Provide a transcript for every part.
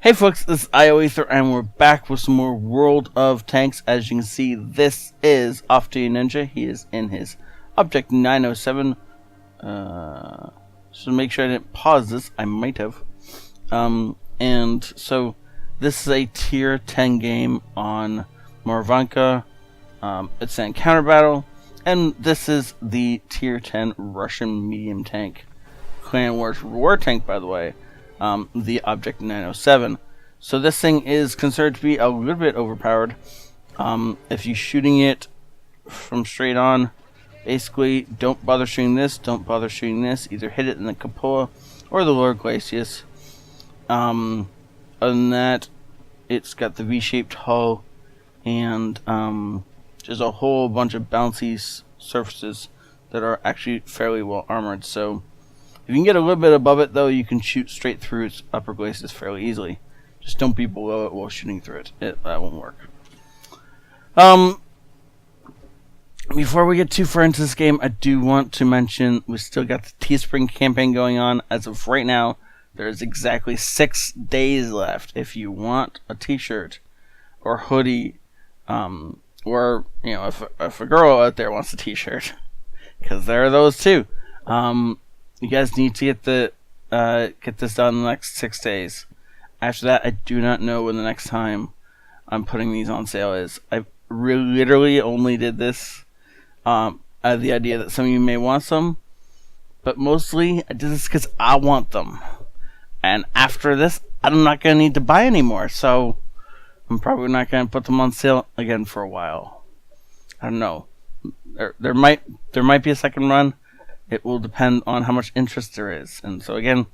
Hey folks, this is ioEther and we're back with some more World of Tanks. As you can see, this is Off to Ninja. He is in his Object 907. So make sure I didn't pause this. I might have. And so this is a tier 10 game on Morvanka. It's an encounter battle. And this is the tier 10 Russian medium tank. Clan Wars war tank, by the way. The Object 907. So this thing is considered to be a little bit overpowered. If you're shooting it from straight on, basically don't bother shooting this, don't bother shooting this. Either hit it in the cupola or the lower glacis. Other than that, it's got the V-shaped hull and there's a whole bunch of bouncy surfaces that are actually fairly well armored. So if you can get a little bit above it, though, you can shoot straight through its upper glacis fairly easily. Just don't be below it while shooting through it. That won't work. Before we get too far into this game, I do want to mention we still got the Teespring Campaign going on. As of right now, there's exactly 6 days left. If you want a t-shirt or hoodie, or, you know, if a girl out there wants a t-shirt, because there are those too, you guys need to get this done in the next 6 days. After that, I do not know when the next time I'm putting these on sale is. I literally only did this out of the idea that some of you may want some, but mostly I did this because I want them. And after this, I'm not going to need to buy anymore, so I'm probably not going to put them on sale again for a while. I don't know. There might be a second run. It will depend on how much interest there is. And so again,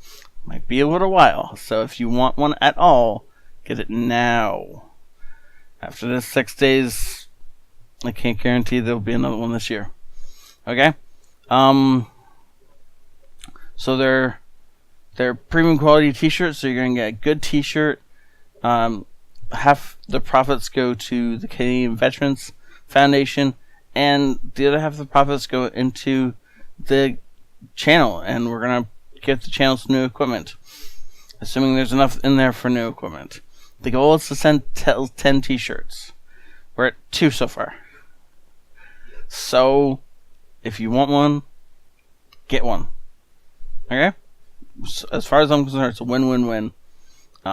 might be a little while. So if you want one at all, get it now. After this 6 days, I can't guarantee there'll be another one this year. Okay? So they're premium quality t-shirts, so you're going to get a good t-shirt. Half the profits go to the Canadian Veterans Foundation, and the other half of the profits go into the channel, and we're gonna get the channel some new equipment, assuming there's enough in there for new equipment. The goal is to send 10 t-shirts. We're at 2 so far. So if you want one, get one. Okay? So as far as I'm concerned, it's a win-win-win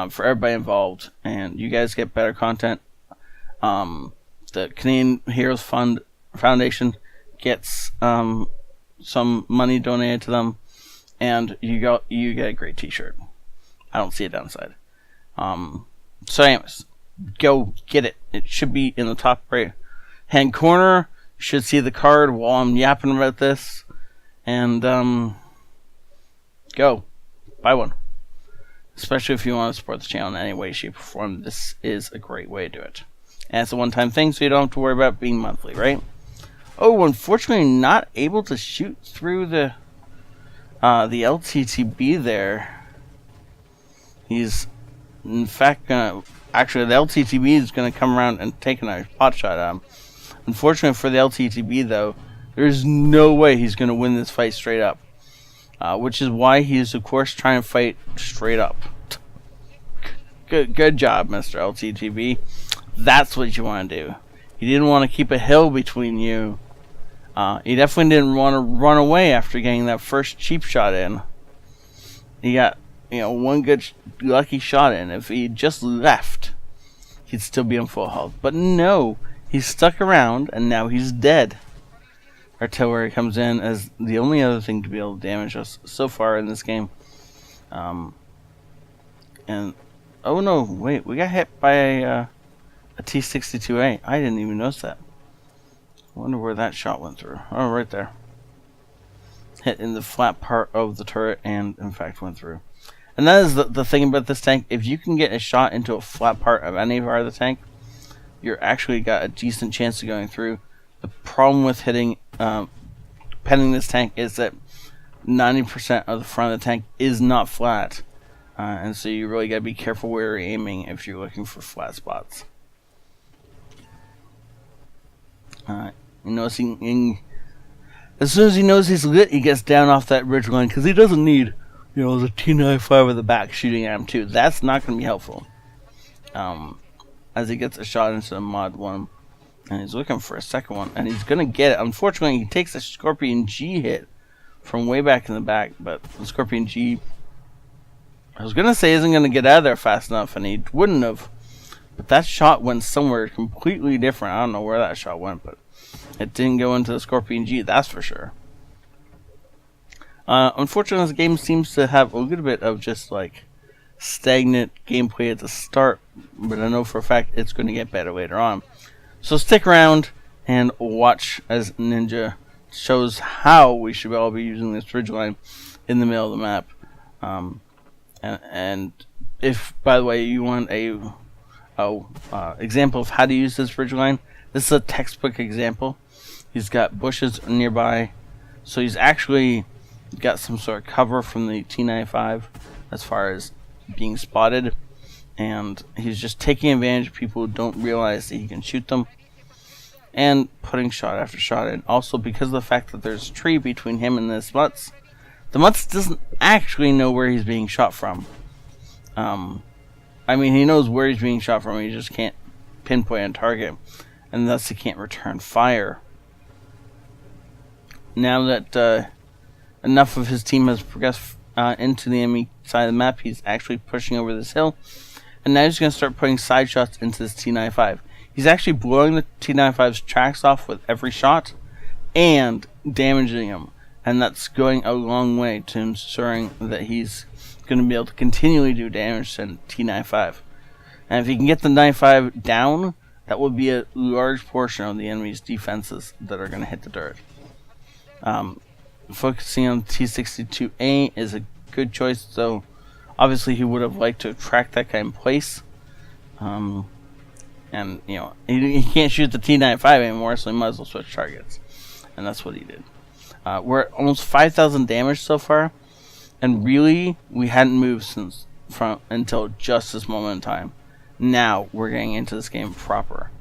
for everybody involved, and you guys get better content. The Canadian Heroes Foundation gets some money donated to them, and you get a great t-shirt. I don't see a downside. So anyways, go get it. It should be in the top right hand corner. You should see the card while I'm yapping about this, and go buy one. Especially if you want to support the channel in any way, shape, or form, this is a great way to do it. And it's a one-time thing, so you don't have to worry about being monthly, right? Oh, unfortunately, not able to shoot through the LTTB there. He's, in fact, actually, the LTTB is gonna come around and take a pot shot at him. Unfortunately for the LTTB, though, there's no way he's gonna win this fight straight up. Which is why he's, of course, trying to fight straight up. Good job, Mr. LTTB. That's what you want to do. He didn't want to keep a hill between you. He definitely didn't want to run away after getting that first cheap shot in. He got, one good lucky shot in. If he just left, he'd still be on full health. But no, he stuck around, and now he's dead. Artillery comes in as the only other thing to be able to damage us so far in this game. And oh no, wait, we got hit by a T-62A. I didn't even notice that. I wonder where that shot went through. Oh, right there. Hit in the flat part of the turret and, in fact, went through. And that is the thing about this tank. If you can get a shot into a flat part of any part of the tank, you're actually got a decent chance of going through. The problem with penning this tank is that 90% of the front of the tank is not flat. And so you really got to be careful where you're aiming if you're looking for flat spots. As soon as he knows he's lit, he gets down off that ridge line because he doesn't need there's a T95 in the back shooting at him too. That's not going to be helpful. As he gets a shot into the mod 1, and he's looking for a second one, and he's going to get it. Unfortunately, he takes a Scorpion G hit from way back in the back, but the Scorpion G, I was going to say, isn't going to get out of there fast enough, and he wouldn't have. But that shot went somewhere completely different. I don't know where that shot went, but it didn't go into the Scorpion G, that's for sure. Unfortunately, this game seems to have a little bit of just like stagnant gameplay at the start, but I know for a fact it's going to get better later on. So stick around and watch as Ninja shows how we should all be using this ridge line in the middle of the map. And if, by the way, you want a example of how to use this ridge line, this is a textbook example. He's got bushes nearby, so he's actually got some sort of cover from the T95 as far as being spotted, and he's just taking advantage of people who don't realize that he can shoot them and putting shot after shot in. Also, because of the fact that there's a tree between him and this Mutz, the Mutz doesn't actually know where he's being shot from. I mean, he knows where he's being shot from, he just can't pinpoint and target, and thus he can't return fire. Now that enough of his team has progressed into the enemy side of the map, he's actually pushing over this hill, and now he's going to start putting side shots into this T95. He's actually blowing the T95's tracks off with every shot and damaging him, and that's going a long way to ensuring that he's going to be able to continually do damage to T95. And if he can get the 95 down, that would be a large portion of the enemy's defenses that are going to hit the dirt. Focusing on T62A is a good choice, though obviously he would have liked to track that guy in place. And, you know, he can't shoot the T95 anymore, so he might as well switch targets. And that's what he did. We're at almost 5,000 damage so far, and really, we hadn't moved until just this moment in time. Now, we're getting into this game proper.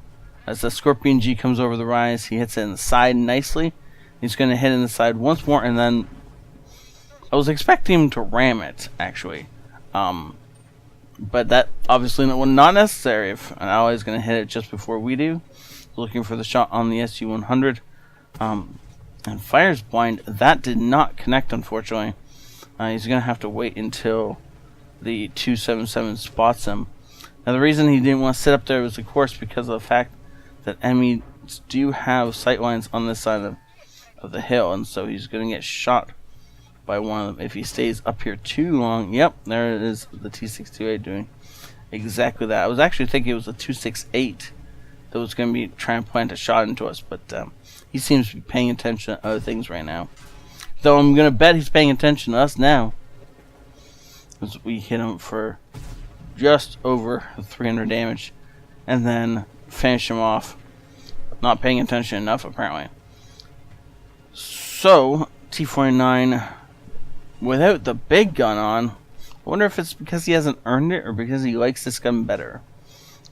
As the Scorpion G comes over the rise, he hits it in the side nicely. He's going to hit in the side once more, and then I was expecting him to ram it, actually. But that obviously was not necessary if an ally is going to hit it just before we do. Looking for the shot on the SU-100. And fires blind. That did not connect, unfortunately. He's going to have to wait until the 277 spots him. Now, the reason he didn't want to sit up there was, of course, because of the fact that enemies do have sight lines on this side of the hill, and so he's going to get shot by one of them if he stays up here too long. Yep, there it is, the T628 doing exactly that. I was actually thinking it was a 268 that was going to be trying to plant a shot into us, but he seems to be paying attention to other things right now. Though I'm going to bet he's paying attention to us now, as we hit him for just over 300 damage and then finish him off. Not paying attention enough, apparently. So, T49 without the big gun on. I wonder if it's because he hasn't earned it or because he likes this gun better.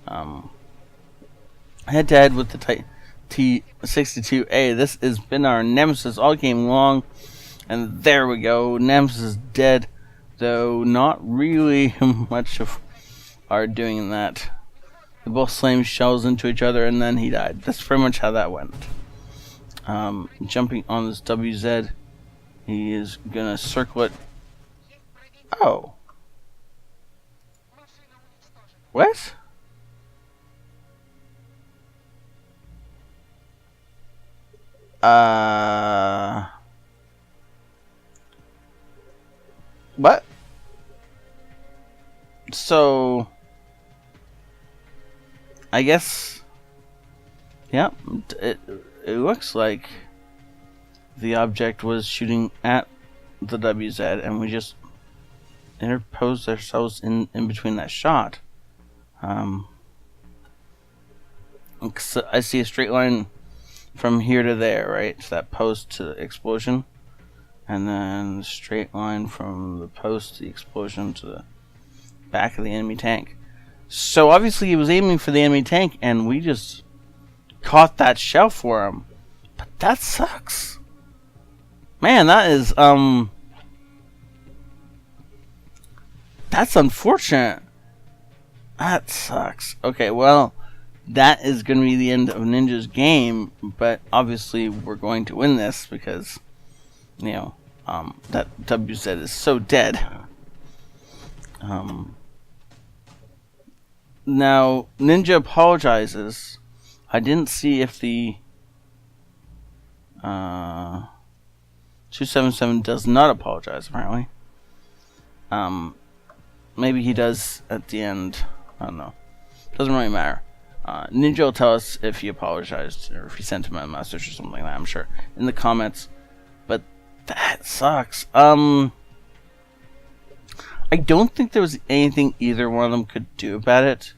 Head to head with the T62A. This has been our nemesis all game long. And there we go. Nemesis is dead. Though not really much of our doing in that. They both slammed shells into each other and then he died. That's pretty much how that went. Jumping on this WZ. He is gonna circle it. Oh. What? What? So, I guess, yeah, it looks like the object was shooting at the WZ, and we just interposed ourselves in between that shot. I see a straight line from here to there, right? So that post to the explosion. And then a straight line from the post to the explosion to the back of the enemy tank. So obviously he was aiming for the enemy tank, and we just caught that shell for him. But that sucks. Man, that is, That's unfortunate. That sucks. Okay, well, that is going to be the end of Ninja's game, but obviously we're going to win this because, that WZ is so dead. Now, Ninja apologizes. I didn't see if the 277 does not apologize, apparently. Maybe he does at the end. I don't know. Doesn't really matter. Ninja will tell us if he apologized or if he sent him a message or something like that, I'm sure, in the comments. But that sucks. I don't think there was anything either one of them could do about it.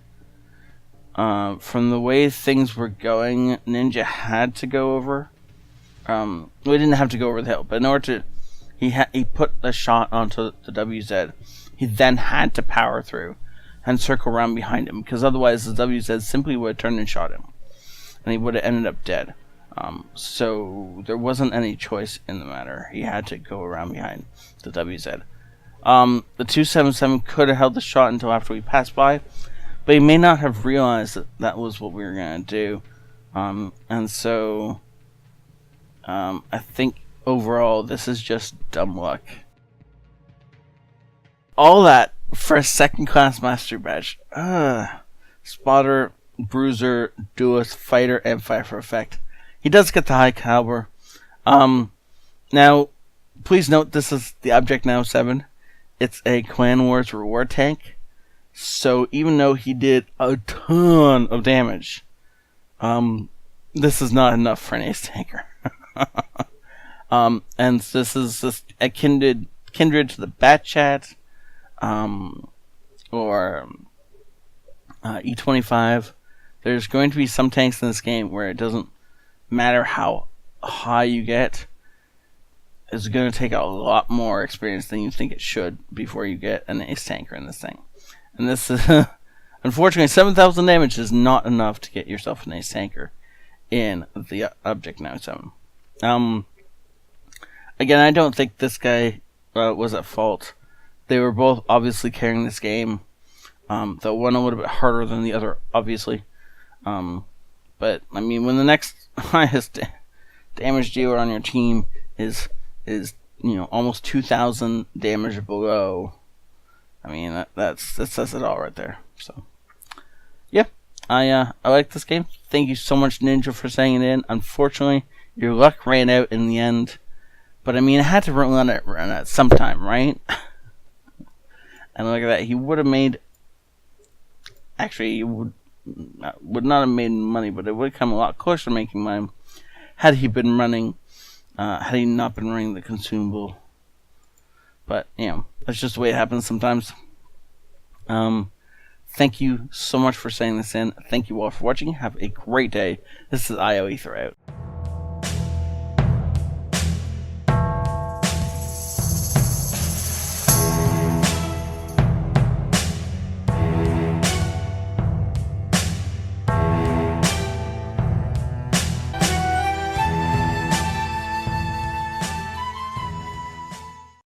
From the way things were going, Ninja had to go over. We didn't have to go over the hill, but in order to, he put the shot onto the WZ. He then had to power through and circle around behind him, because otherwise the WZ simply would have turned and shot him, and he would have ended up dead. So there wasn't any choice in the matter. He had to go around behind the WZ. The 277 could have held the shot until after we passed by, but he may not have realized that that was what we were going to do. And so I think overall this is just dumb luck. All that for a second class mastery badge. Spotter, bruiser, duelist, fighter, and fight for effect. He does get the high caliber. Now, please note this is the Object Now 7. It's a Clan Wars reward tank. So even though he did a ton of damage, this is not enough for an ace tanker. And this is just a kindred to the Bat Chat, or E25. There's going to be some tanks in this game where it doesn't matter how high you get. It's going to take a lot more experience than you think it should before you get an ace tanker in this thing. And this is, unfortunately, 7,000 damage is not enough to get yourself an ace tanker in the Object Now 7. Again, I don't think this guy was at fault. They were both obviously carrying this game. The one a little bit harder than the other, obviously. But I mean, when the next highest damage dealer on your team is almost 2,000 damage below, I mean that says it all right there. So yeah, I like this game. Thank you so much, Ninja, for sending it in. Unfortunately, your luck ran out in the end, but I mean, I had to run it sometime, right? And look at that, he would have made. Actually, he would not have made money, but it would have come a lot closer to making money had he been running. Had he not been running the consumable. But that's just the way it happens sometimes. Thank you so much for sending this in. Thank you all for watching. Have a great day. This is ioEther out.